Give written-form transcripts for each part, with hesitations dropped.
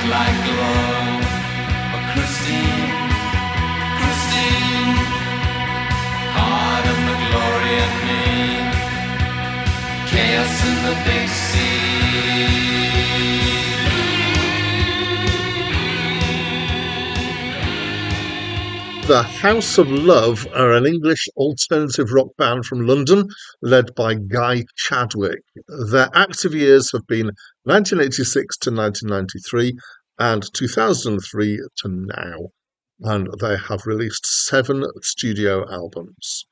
like love. But Christine, Christine, heart of the glory in me, chaos in the big sea. The House of Love are an English alternative rock band from London, led by Guy Chadwick. Their active years have been 1986 to 1993 and 2003 to now, and they have released 7 studio albums.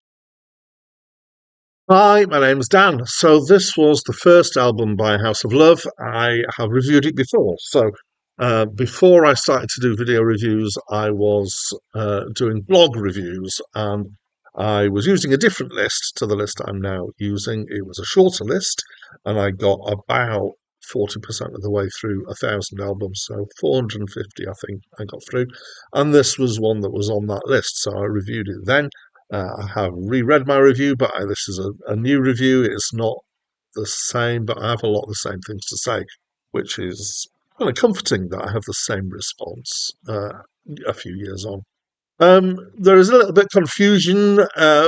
Hi, my name's Dan. So this was the first album by House of Love. I have reviewed it before. So before I started to do video reviews, I was doing blog reviews, and I was using a different list to the list I'm now using. It was a shorter list, and I got about 40% of the way through 1,000 albums, so 450 I think I got through, and this was one that was on that list, so I reviewed it then. I have reread my review, but this is a new review. It's not the same, but I have a lot of the same things to say, which is kind of comforting that I have the same response a few years on. There is a little bit of confusion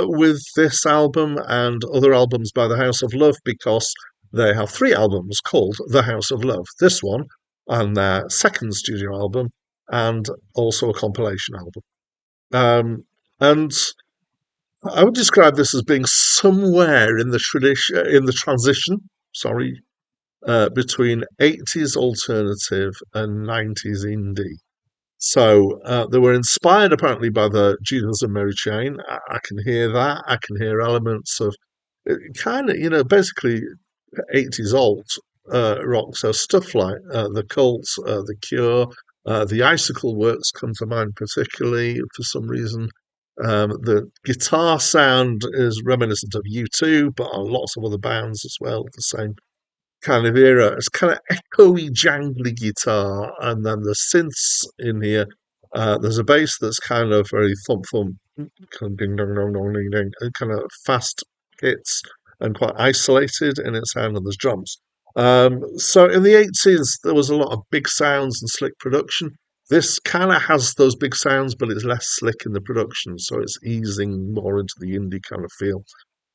with this album and other albums by the House of Love because they have 3 albums called The House of Love. This one and their second studio album, and also a compilation album. And I would describe this as being somewhere in the transition, between 80s alternative and 90s indie. So they were inspired apparently by the Jesus and Mary Chain. I can hear that. I can hear elements of kind of, basically 80s alt rock. So stuff like The Cult, The Cure, the Icicle Works come to mind particularly for some reason. The guitar sound is reminiscent of U2, but lots of other bands as well, the same kind of era. It's kind of echoey, jangly guitar, and then the synths in here. There's a bass that's kind of very thump thump, kind of ding dong dong dong ding ding, and kind of fast hits and quite isolated in its sound. And there's drums. So in the 80s, there was a lot of big sounds and slick production. This kind of has those big sounds, but it's less slick in the production, so it's easing more into the indie kind of feel.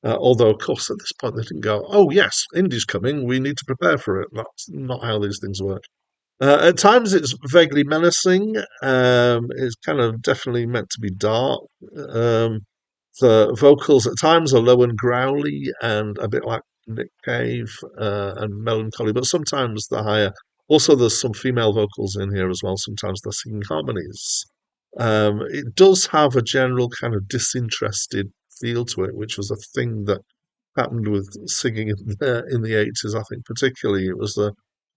Although, of course, at this point they didn't go, "Oh yes, indie's coming. We need to prepare for it." That's not how these things work. At times, it's vaguely menacing. It's kind of definitely meant to be dark. The vocals at times are low and growly and a bit like Nick Cave and melancholy, but sometimes they're higher. Also, there's some female vocals in here as well. Sometimes they're singing harmonies. It does have a general kind of disinterested feel to it, which was a thing that happened with singing in the 80s, I think, particularly. It was the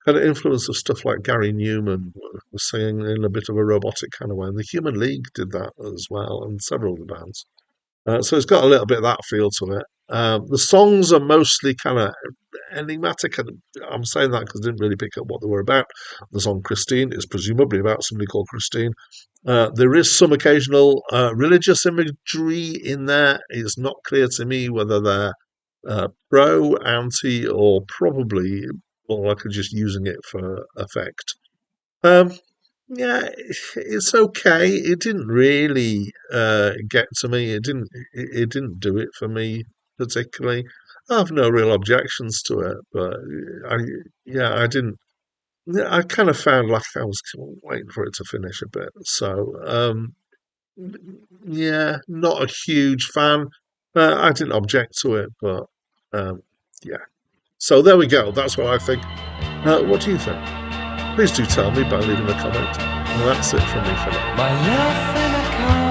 kind of influence of stuff like Gary Newman was singing in a bit of a robotic kind of way. And the Human League did that as well, and several other bands. So it's got a little bit of that feel to it. The songs are mostly kind of enigmatic, and I'm saying that because I didn't really pick up what they were about. The song Christine is presumably about somebody called Christine. There is some occasional religious imagery in there. It's not clear to me whether they're pro, anti, or probably more likely just using it for effect. Yeah, it's okay. It didn't really get to me. It didn't do it for me particularly. I have no real objections to it, but I didn't. I kind of found like I was waiting for it to finish a bit. So, yeah, not a huge fan. I didn't object to it, but yeah. So there we go. That's what I think. What do you think? Please do tell me by leaving a comment. And that's it from me for now. My love in a car.